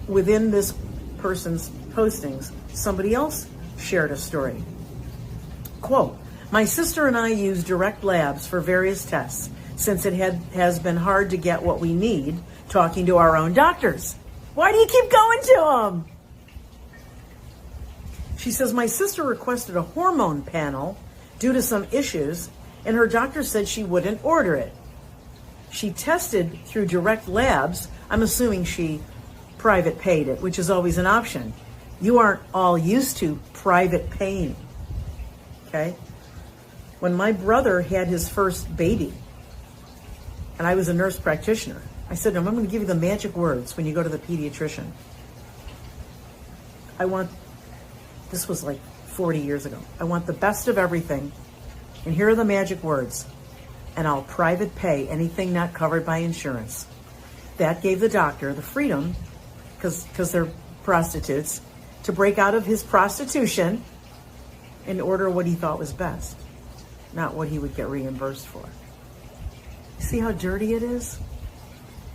within this person's postings, somebody else shared a story. Quote, my sister and I use direct labs for various tests since it has been hard to get what we need talking to our own doctors. Why do you keep going to them? She says, my sister requested a hormone panel due to some issues, and her doctor said she wouldn't order it. She tested through direct labs. I'm assuming she private paid it, which is always an option. You aren't all used to private paying, okay? When my brother had his first baby, and I was a nurse practitioner, I said to him, I'm going to give you the magic words when you go to the pediatrician. This was like 40 years ago. I want the best of everything, and here are the magic words, and I'll private pay anything not covered by insurance. That gave the doctor the freedom, because they're prostitutes, to break out of his prostitution and order what he thought was best, not what he would get reimbursed for. You see how dirty it is?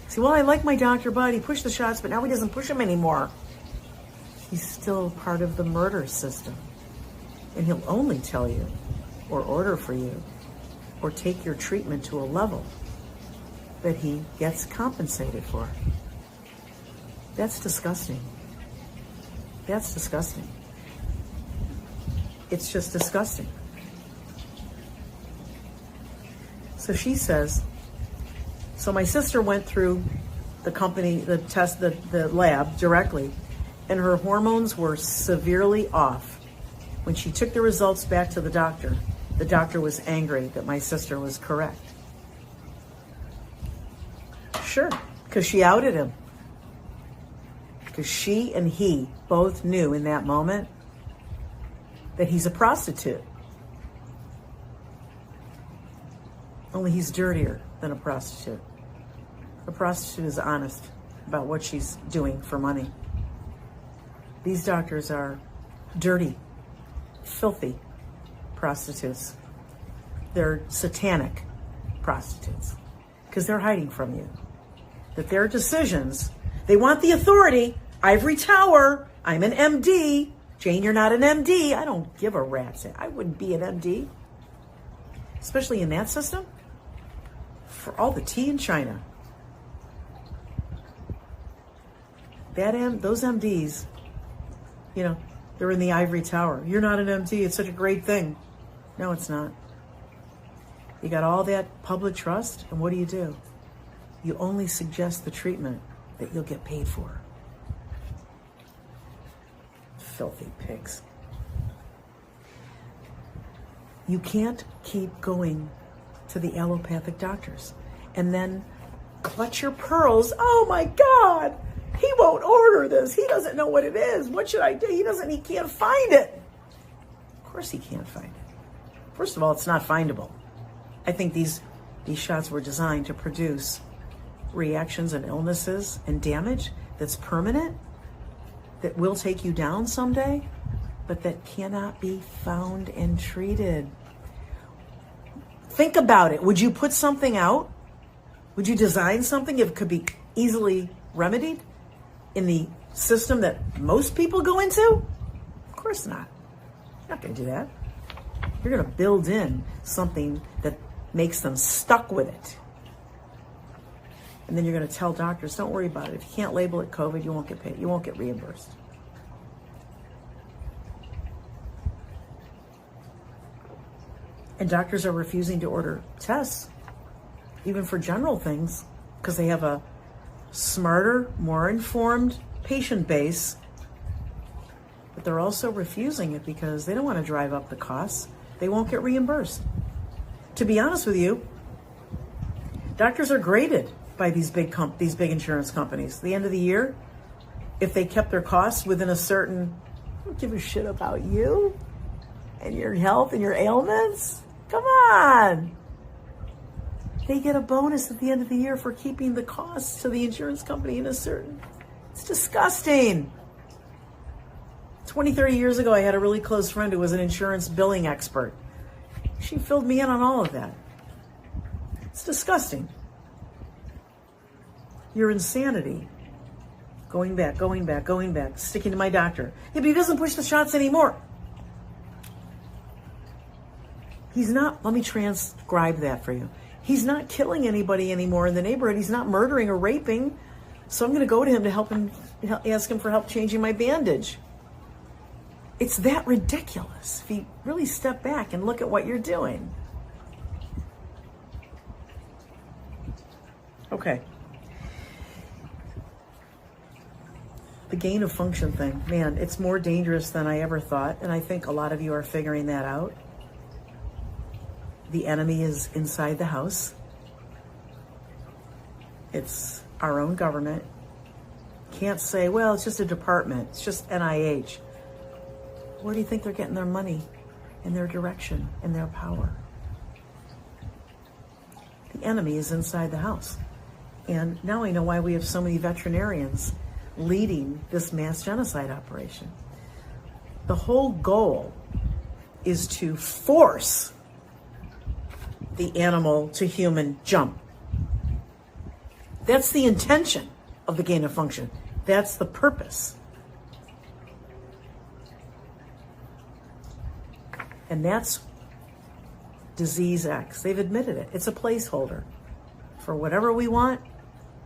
See, well, I like my doctor, but he pushed the shots, but now he doesn't push them anymore. He's still part of the murder system. And he'll only tell you, or order for you, or take your treatment to a level that he gets compensated for. That's disgusting. That's disgusting. It's just disgusting. So she says, so my sister went through the company, the test, the lab directly, and her hormones were severely off. When she took the results back to the doctor was angry that my sister was correct. Sure, because she outed him. Because she and he both knew in that moment that he's a prostitute. Only he's dirtier than a prostitute. A prostitute is honest about what she's doing for money. These doctors are dirty, filthy prostitutes. They're satanic prostitutes because they're hiding from you. That their decisions, they want the authority. Ivory tower, I'm an MD. Jane, you're not an MD. I don't give a rat's ass. I wouldn't be an MD. Especially in that system. For all the tea in China. Those MDs, they're in the ivory tower. You're not an MD. It's such a great thing. No, it's not. You got all that public trust, and what do? You only suggest the treatment that you'll get paid for. Filthy pigs. You can't keep going to the allopathic doctors and then clutch your pearls. Oh my God, he won't order this. He doesn't know what it is. What should I do? He can't find it. Of course he can't find it. First of all, it's not findable. I think these shots were designed to produce reactions and illnesses and damage that's permanent, that will take you down someday, but that cannot be found and treated. Think about it. Would you put something out? Would you design something if it could be easily remedied in the system that most people go into? Of course not. You're not going to do that. You're going to build in something that makes them stuck with it. And then you're going to tell doctors, don't worry about it. If you can't label it COVID, you won't get paid. You won't get reimbursed. And doctors are refusing to order tests, even for general things, because they have a smarter, more informed patient base. But they're also refusing it because they don't want to drive up the costs. They won't get reimbursed. To be honest with you, doctors are graded by these big insurance companies. At the end of the year, if they kept their costs within a certain, I don't give a shit about you and your health and your ailments. Come on. They get a bonus at the end of the year for keeping the costs to the insurance company in a certain, it's disgusting. 20, 30 years ago, I had a really close friend who was an insurance billing expert. She filled me in on all of that. It's disgusting. Your insanity Going back, sticking to my doctor. Yeah, but he doesn't push the shots anymore. He's not, let me transcribe that for you. He's not killing anybody anymore in the neighborhood. He's not murdering or raping. So I'm going to go to him to help him, ask him for help changing my bandage. It's that ridiculous if you really step back and look at what you're doing. Okay. The gain of function thing, man, it's more dangerous than I ever thought. And I think a lot of you are figuring that out. The enemy is inside the house. It's our own government. Can't say, well, it's just a department. It's just NIH. Where do you think they're getting their money and their direction and their power? The enemy is inside the house. And now I know why we have so many veterinarians leading this mass genocide operation. The whole goal is to force the animal to human jump. That's the intention of the gain of function. That's the purpose. And that's disease X. They've admitted it. It's a placeholder for whatever we want,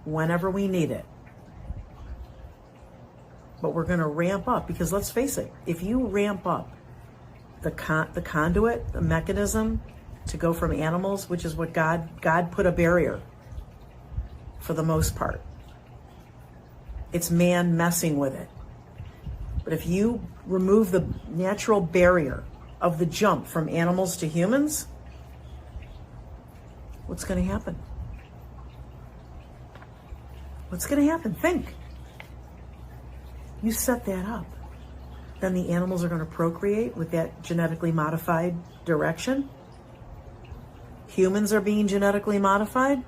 whenever we need it. But we're going to ramp up, because let's face it, if you ramp up the conduit, the mechanism to go from animals, which is what God put a barrier for the most part. It's man messing with it. But if you remove the natural barrier of the jump from animals to humans, what's going to happen? What's going to happen? Think. You set that up. Then the animals are going to procreate with that genetically modified direction. Humans are being genetically modified.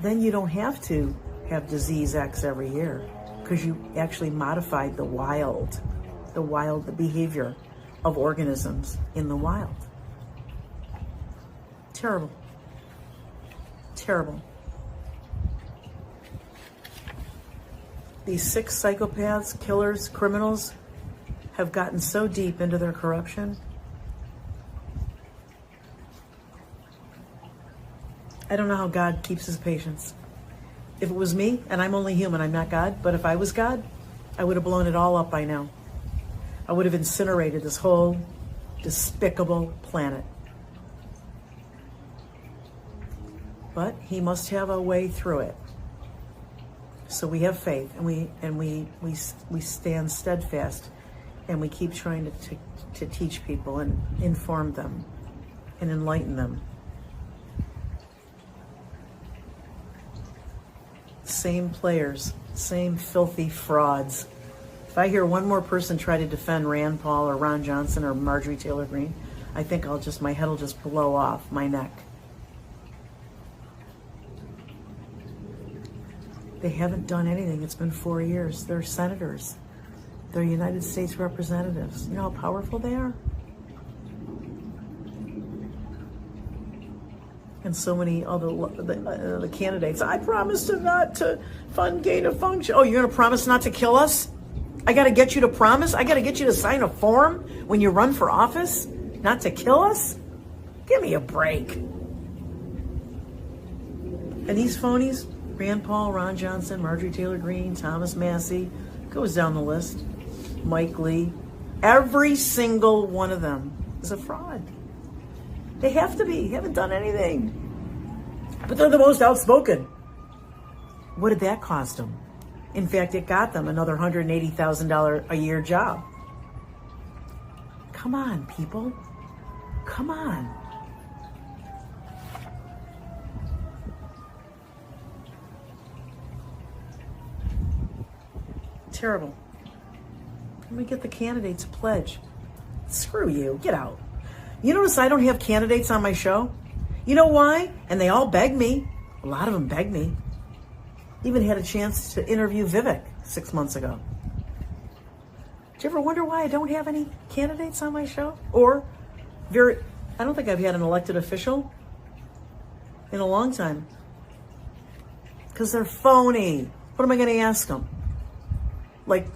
Then you don't have to have disease X every year, because you actually modified the behavior of organisms in the wild. Terrible. Terrible. These sick psychopaths, killers, criminals have gotten so deep into their corruption. I don't know how God keeps his patience. If it was me, and I'm only human, I'm not God, but if I was God, I would have blown it all up by now. I would have incinerated this whole despicable planet. But he must have a way through it. So we have faith, and we stand steadfast, and we keep trying to teach people and inform them and enlighten them. Same players, same filthy frauds. If I hear one more person try to defend Rand Paul or Ron Johnson or Marjorie Taylor Greene, I think my head will just blow off my neck. They haven't done anything. It's been 4 years. They're senators. They're United States representatives. You know how powerful they are? And so many other the candidates. I promise not to fund gain of function. Oh, you're going to promise not to kill us? I got to get you to promise? I got to get you to sign a form when you run for office not to kill us? Give me a break. And these phonies, Rand Paul, Ron Johnson, Marjorie Taylor Greene, Thomas Massey, goes down the list, Mike Lee, every single one of them is a fraud. They have to be. They haven't done anything. But they're the most outspoken. What did that cost them? In fact, it got them another $180,000 a year job. Come on, people. Come on. Terrible. Let me get the candidates to pledge. Screw you. Get out. You notice I don't have candidates on my show? You know why? And they all beg me. A lot of them beg me. Even had a chance to interview Vivek 6 months ago. Did you ever wonder why I don't have any candidates on my show? Or I don't think I've had an elected official in a long time. Because they're phony. What am I going to ask them? Like,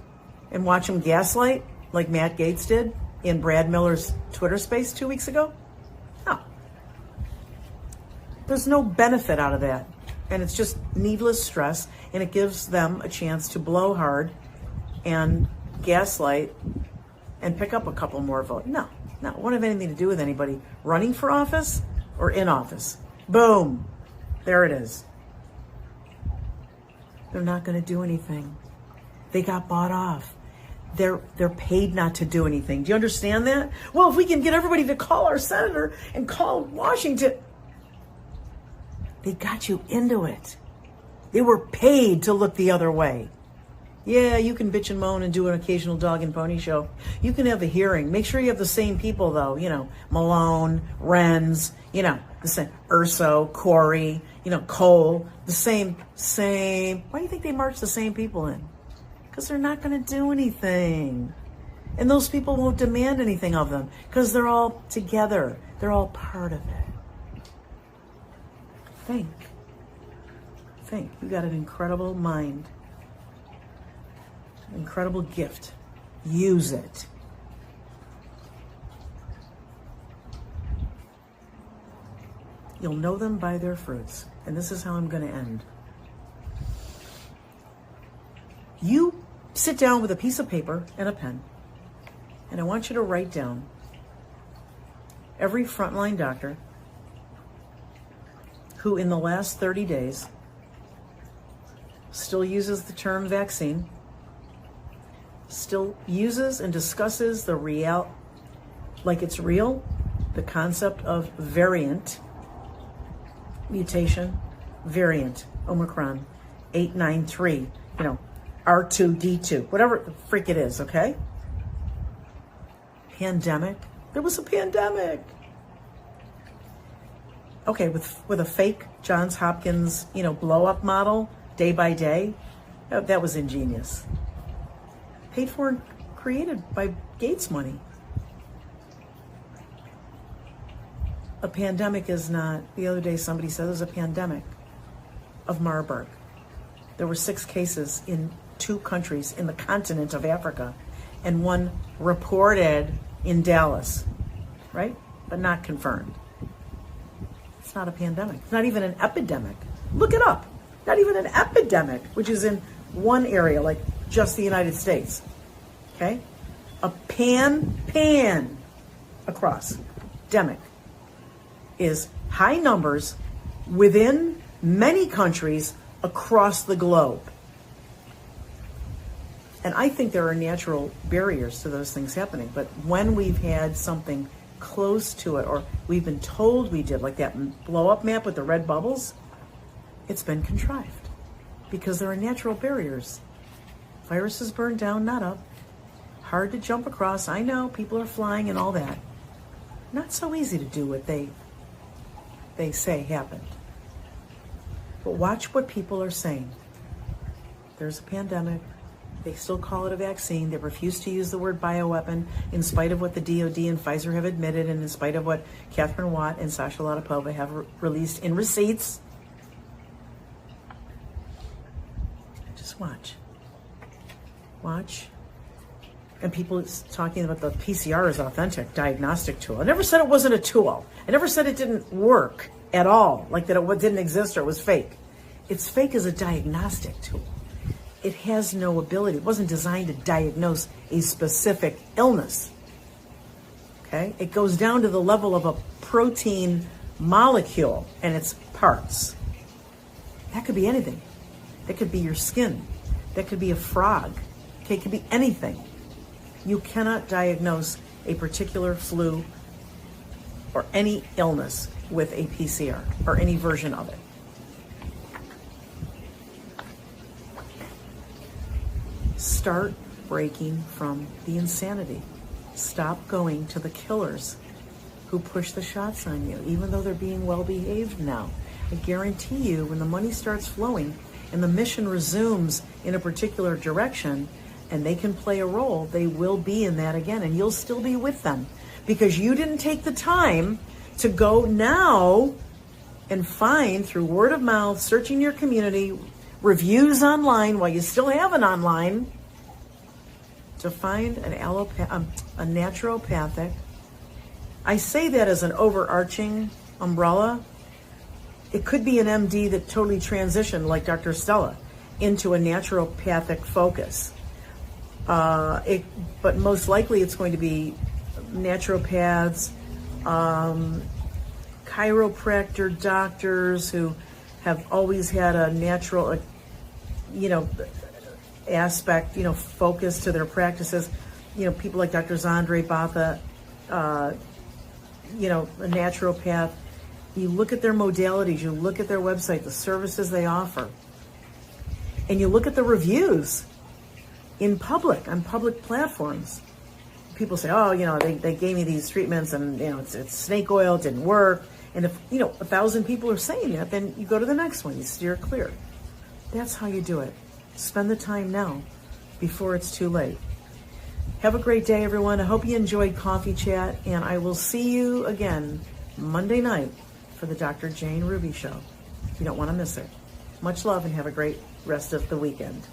and watch them gaslight like Matt Gaetz did in Brad Miller's Twitter space 2 weeks ago? No. There's no benefit out of that. And it's just needless stress, and it gives them a chance to blow hard and gaslight and pick up a couple more votes. No, it won't have anything to do with anybody running for office or in office. Boom. There it is. They're not going to do anything. They got bought off. They're paid not to do anything. Do you understand that? Well, if we can get everybody to call our senator and call Washington. They got you into it. They were paid to look the other way. Yeah, you can bitch and moan and do an occasional dog and pony show. You can have a hearing. Make sure you have the same people, though. You know, Malone, Renz, you know, the same, Urso, Corey, you know, Cole, the same. Why do you think they march the same people in? Because they're not going to do anything. And those people won't demand anything of them because they're all together. They're all part of it. Think. You got an incredible mind. Incredible gift. Use it. You'll know them by their fruits. And this is how I'm going to end. You sit down with a piece of paper and a pen, and I want you to write down every frontline doctor who in the last 30 days still uses the term vaccine, still uses and discusses the like it's real, the concept of variant, mutation, variant, Omicron, 893, you know, R2D2, whatever the freak it is, okay? Pandemic. There was a pandemic. Okay, with a fake Johns Hopkins, you know, blow-up model, day by day, that was ingenious. Paid for and created by Gates money. A pandemic is not, the other day somebody said there's a pandemic of Marburg. There were 6 cases in 2 countries in the continent of Africa, and 1 reported in Dallas, right? But not confirmed. It's not a pandemic. It's not even an epidemic. Look it up. Not even an epidemic, which is in one area, like just the United States. Okay? A pan across. Demic is high numbers within many countries across the globe. And I think there are natural barriers to those things happening. But when we've had something close to it, or we've been told we did, like that blow-up map with the red bubbles, it's been contrived. Because there are natural barriers. Viruses burn down, not up. Hard to jump across. I know, people are flying and all that. Not so easy to do what they say happened. But watch what people are saying. There's a pandemic. They still call it a vaccine. They refuse to use the word bioweapon in spite of what the DOD and Pfizer have admitted, and in spite of what Catherine Watt and Sasha Latapova have released in receipts. Just watch. Watch. And people talking about the PCR as authentic diagnostic tool. I never said it wasn't a tool. I never said it didn't work at all, like that it didn't exist or it was fake. It's fake as a diagnostic tool. It has no ability. It wasn't designed to diagnose a specific illness. Okay? It goes down to the level of a protein molecule and its parts. That could be anything. That could be your skin. That could be a frog. Okay? It could be anything. You cannot diagnose a particular flu or any illness with a PCR or any version of it. Start breaking from the insanity. Stop going to the killers who push the shots on you, even though they're being well behaved now. I guarantee you, when the money starts flowing and the mission resumes in a particular direction and they can play a role, they will be in that again, and you'll still be with them because you didn't take the time to go now and find, through word of mouth, searching your community, reviews online while you still have an online to find a naturopathic. I say that as an overarching umbrella. It could be an MD that totally transitioned, like Dr. Stella, into a naturopathic focus. But most likely it's going to be naturopaths, chiropractor doctors who have always had a natural, aspect, focus to their practices. People like Dr. Zandre Batha, a naturopath. You look at their modalities, you look at their website, the services they offer, and you look at the reviews on public platforms. People say, oh, they gave me these treatments and, it's snake oil, it didn't work. And if, 1,000 people are saying that, then you go to the next one, you steer clear. That's how you do it. Spend the time now before it's too late. Have a great day, everyone. I hope you enjoyed Coffee Chat, and I will see you again Monday night for the Dr. Jane Ruby Show. You don't want to miss it. Much love and have a great rest of the weekend.